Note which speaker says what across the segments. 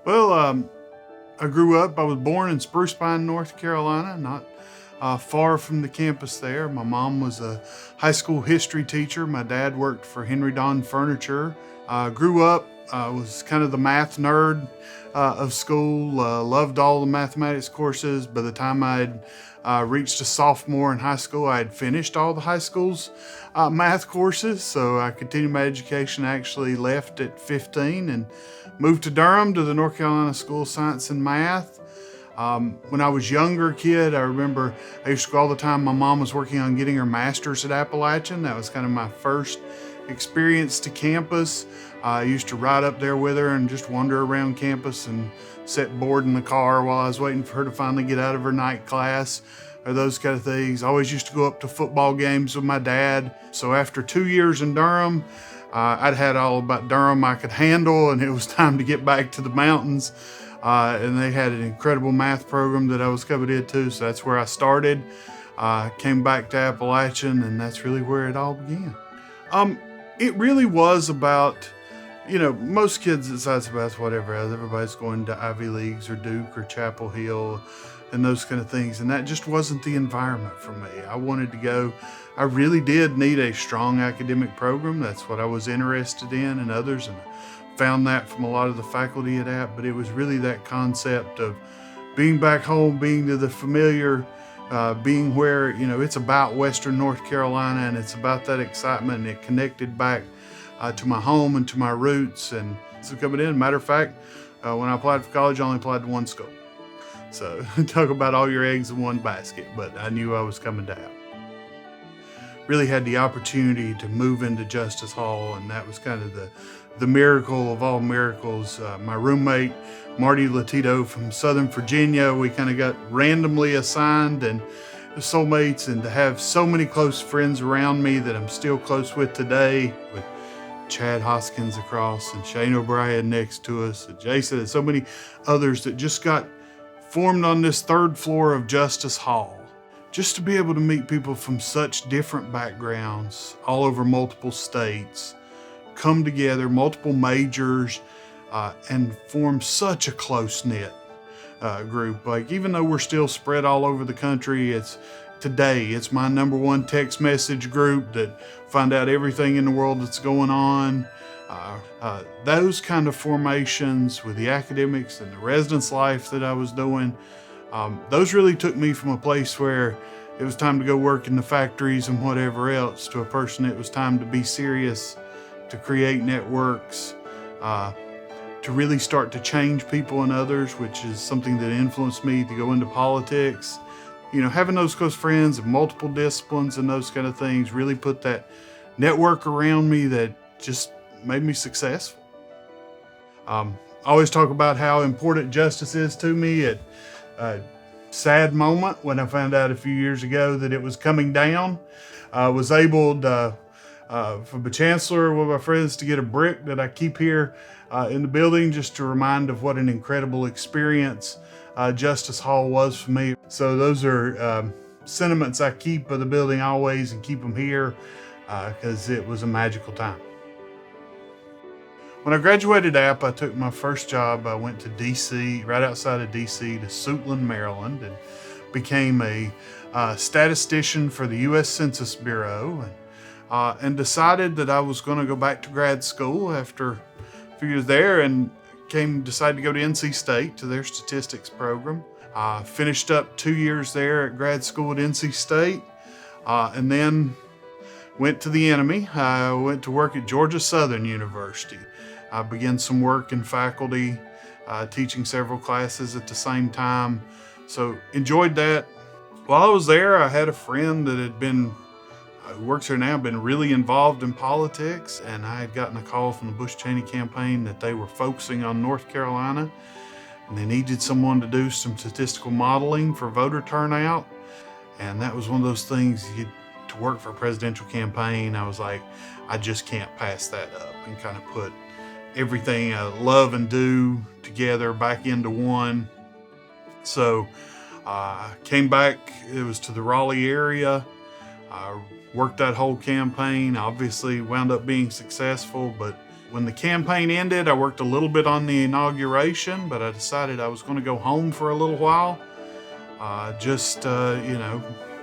Speaker 1: Well, I grew up, I was born in Spruce Pine, North Carolina, not far from the campus there. My mom was a high school history teacher. My dad worked for Henry Don Furniture. Grew up, was kind of the math nerd of school, loved all the mathematics courses. By the time I'd reached a sophomore in high school, I had finished all the high school's math courses. So I continued my education. I actually left at 15 and moved to Durham to the North Carolina School of Science and Math. When I was younger kid, I remember I used to go all the time. My mom was working on getting her master's at Appalachian. That was kind of my first experience to campus. I used to ride up there with her and just wander around campus and sit bored in the car while I was waiting for her to finally get out of her night class or those kind of things. I always used to go up to football games with my dad. So after 2 years in Durham, I'd had all about Durham I could handle, and it was time to get back to the mountains. And they had an incredible math program that I was coming into, so that's where I started. Came back to Appalachian, and that's really where it all began. It really was about, most kids at Science and Math, whatever else, everybody's going to Ivy Leagues or Duke or Chapel Hill and those kind of things, and that just wasn't the environment for me. I wanted to go. I really did need a strong academic program. That's what I was interested in, and others, and I found that from a lot of the faculty at App. But it was really that concept of being back home, being to the familiar, being where it's about Western North Carolina, and it's about that excitement, and it connected back to my home and to my roots. And so coming in, matter of fact, when I applied for college, I only applied to one school. So talk about all your eggs in one basket, but I knew I was coming to App. Really had the opportunity to move into Justice Hall, and that was kind of the miracle of all miracles. My roommate, Marty Latito from Southern Virginia, we kind of got randomly assigned and soulmates, and to have so many close friends around me that I'm still close with today, with Chad Hoskins across and Shane O'Brien next to us, and Jason, and so many others that just got formed on this third floor of Justice Hall. Just to be able to meet people from such different backgrounds, all over multiple states, come together, multiple majors, and form such a close-knit group. Like, even though we're still spread all over the country, it's my number one text message group that find out everything in the world that's going on. Those kind of formations with the academics and the residence life that I was doing, those really took me from a place where it was time to go work in the factories and whatever else to a person it was time to be serious, to create networks, to really start to change people and others, which is something that influenced me to go into politics. Having those close friends of multiple disciplines and those kind of things really put that network around me that just made me successful. I always talk about how important justice is to me. At a sad moment when I found out a few years ago that it was coming down. I was able to, from the chancellor, with my friends, to get a brick that I keep here in the building, just to remind of what an incredible experience Justice Hall was for me. So those are sentiments I keep of the building always, and keep them here because it was a magical time. When I graduated App, I took my first job. I went to DC, right outside of DC, to Suitland, Maryland, and became a statistician for the U.S. Census Bureau, and decided that I was going to go back to grad school after a few years there, and decided to go to NC State to their statistics program. Finished up 2 years there at grad school at NC State, and then went to the enemy. I went to work at Georgia Southern University. I began some work in faculty, teaching several classes at the same time. So enjoyed that. While I was there, I had a friend that had been, who works here now, been really involved in politics. And I had gotten a call from the Bush-Cheney campaign that they were focusing on North Carolina, and they needed someone to do some statistical modeling for voter turnout. And that was one of those things, to work for a presidential campaign, I was like, I just can't pass that up, and kind of put everything I love and do together back into one. So came back, it was to the Raleigh area. I worked that whole campaign, obviously wound up being successful, but When the campaign ended, I worked a little bit on the inauguration, but I decided I was going to go home for a little while.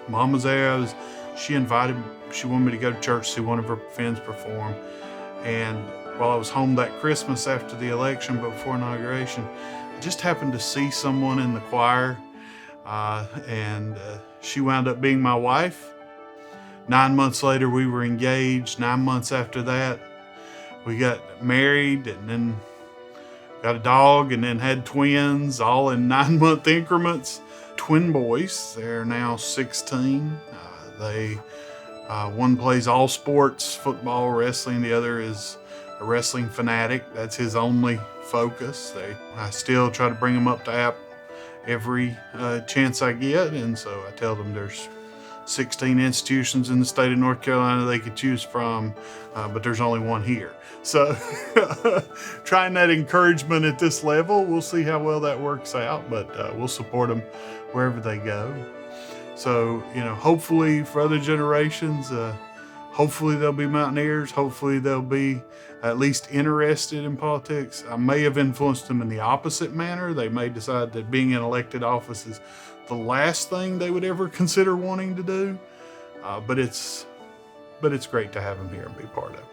Speaker 1: Mom was there. She wanted me to go to church, see one of her friends perform. And while I was home that Christmas after the election, but before inauguration, I just happened to see someone in the choir, and she wound up being my wife. 9 months later, we were engaged. 9 months after that, we got married, and then got a dog, and then had twins, all in 9-month increments. Twin boys. They're now 16. One plays all sports, football, wrestling. The other is a wrestling fanatic. That's his only focus. I still try to bring them up to App every chance I get, and so I tell them there's 16 institutions in the state of North Carolina they could choose from, but there's only one here. So trying that encouragement at this level, we'll see how well that works out, but we'll support them wherever they go. So, hopefully for other generations, hopefully they'll be mountaineers. Hopefully they'll be at least interested in politics. I may have influenced them in the opposite manner. They may decide that being in elected office is the last thing they would ever consider wanting to do. But it's great to have them here and be part of it.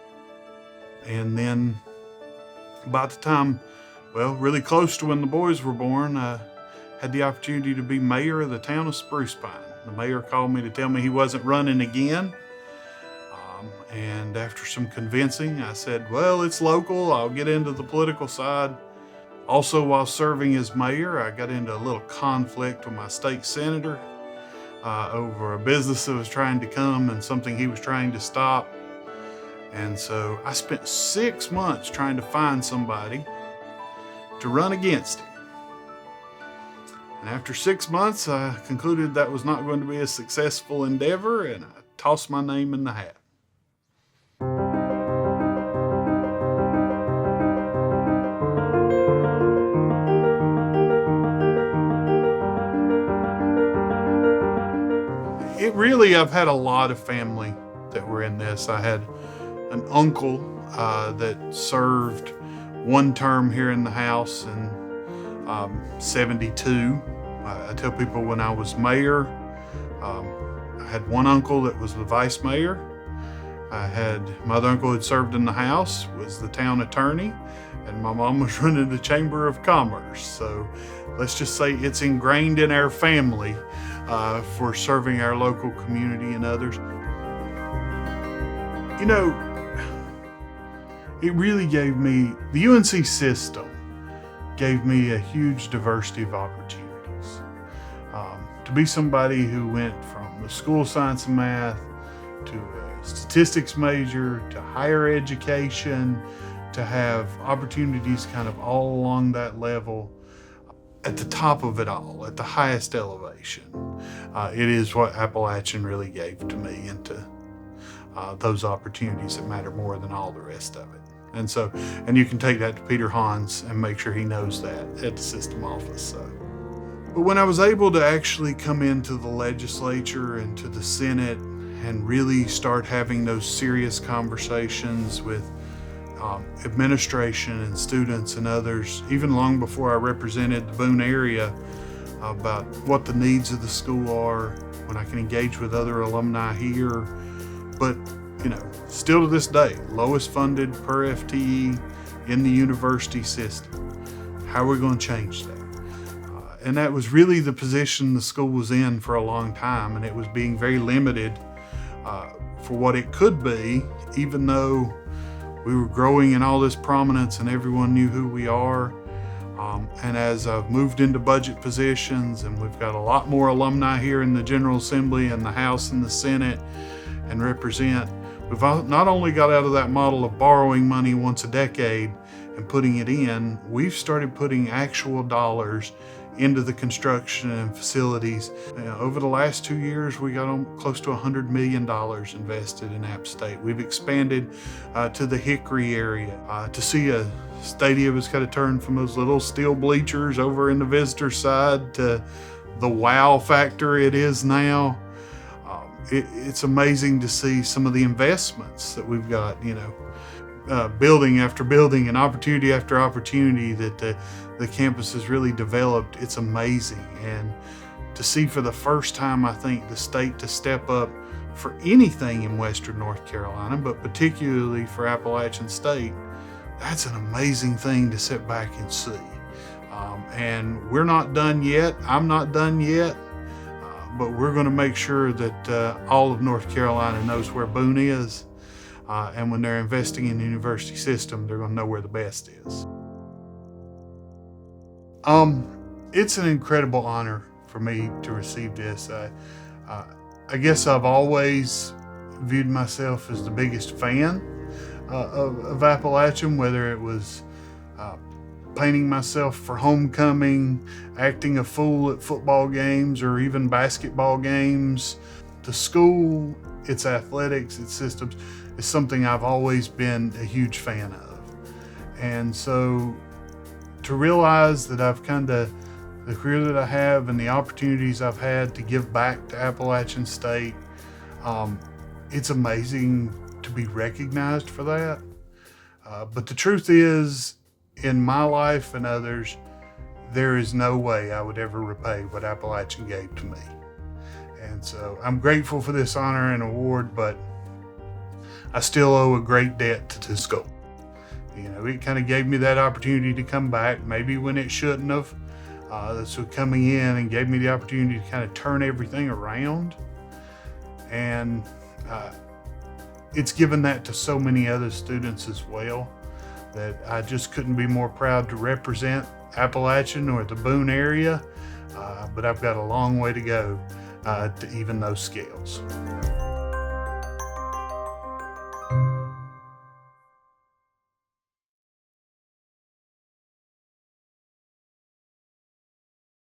Speaker 1: And then about the time, really close to when the boys were born, I had the opportunity to be mayor of the town of Spruce Pine. The mayor called me to tell me he wasn't running again. And after some convincing, I said, well, it's local. I'll get into the political side. Also, while serving as mayor, I got into a little conflict with my state senator over a business that was trying to come and something he was trying to stop. And so I spent 6 months trying to find somebody to run against him. And after 6 months, I concluded that was not going to be a successful endeavor, and I tossed my name in the hat. I've had a lot of family that were in this. I had an uncle that served one term here in the House in 72. I tell people when I was mayor, I had one uncle that was the vice mayor. I had my other uncle had served in the House, was the town attorney, and my mom was running the Chamber of Commerce. So let's just say it's ingrained in our family for serving our local community and others. It really gave me, the UNC system gave me a huge diversity of opportunities. To be somebody who went from the School of Science and Math to a statistics major to higher education, to have opportunities kind of all along that level, at the top of it all, at the highest elevation. It is what Appalachian really gave to me, and to those opportunities that matter more than all the rest of it. And you can take that to Peter Hans and make sure he knows that at the system office. But when I was able to actually come into the legislature and to the Senate and really start having those serious conversations with administration and students and others, even long before I represented the Boone area, about what the needs of the school are, when I can engage with other alumni here. But, still to this day, lowest funded per FTE in the university system. How are we going to change that? And that was really the position the school was in for a long time, and it was being very limited for what it could be, even though we were growing in all this prominence and everyone knew who we are. And as I've moved into budget positions, and we've got a lot more alumni here in the General Assembly and the House and the Senate and represent, we've not only got out of that model of borrowing money once a decade and putting it in, we've started putting actual dollars into the construction and facilities. Over the last 2 years, we got close to $100 million invested in App State. We've expanded to the Hickory area. To see a stadium has got to turn from those little steel bleachers over in the visitor side to the wow factor it is now. It's amazing to see some of the investments that we've got. building after building and opportunity after opportunity that the campus has really developed. It's amazing. And to see for the first time, I think, the state to step up for anything in Western North Carolina, but particularly for Appalachian State, that's an amazing thing to sit back and see. And we're not done yet. I'm not done yet. But we're going to make sure that all of North Carolina knows where Boone is. And when they're investing in the university system, they're going to know where the best is. It's an incredible honor for me to receive this. I guess I've always viewed myself as the biggest fan of Appalachian, whether it was painting myself for homecoming, acting a fool at football games, or even basketball games. The school, its athletics, its systems, is something I've always been a huge fan of. And so to realize that I've the career that I have and the opportunities I've had to give back to Appalachian State, it's amazing to be recognized for that. But the truth is, in my life and others, there is no way I would ever repay what Appalachian gave to me. And so I'm grateful for this honor and award, but I still owe a great debt to the school. You know, it kind of gave me that opportunity to come back, maybe when it shouldn't have. So coming in and gave me the opportunity to kind of turn everything around. And it's given that to so many other students as well, that I just couldn't be more proud to represent Appalachian or the Boone area, but I've got a long way to go to even those scales.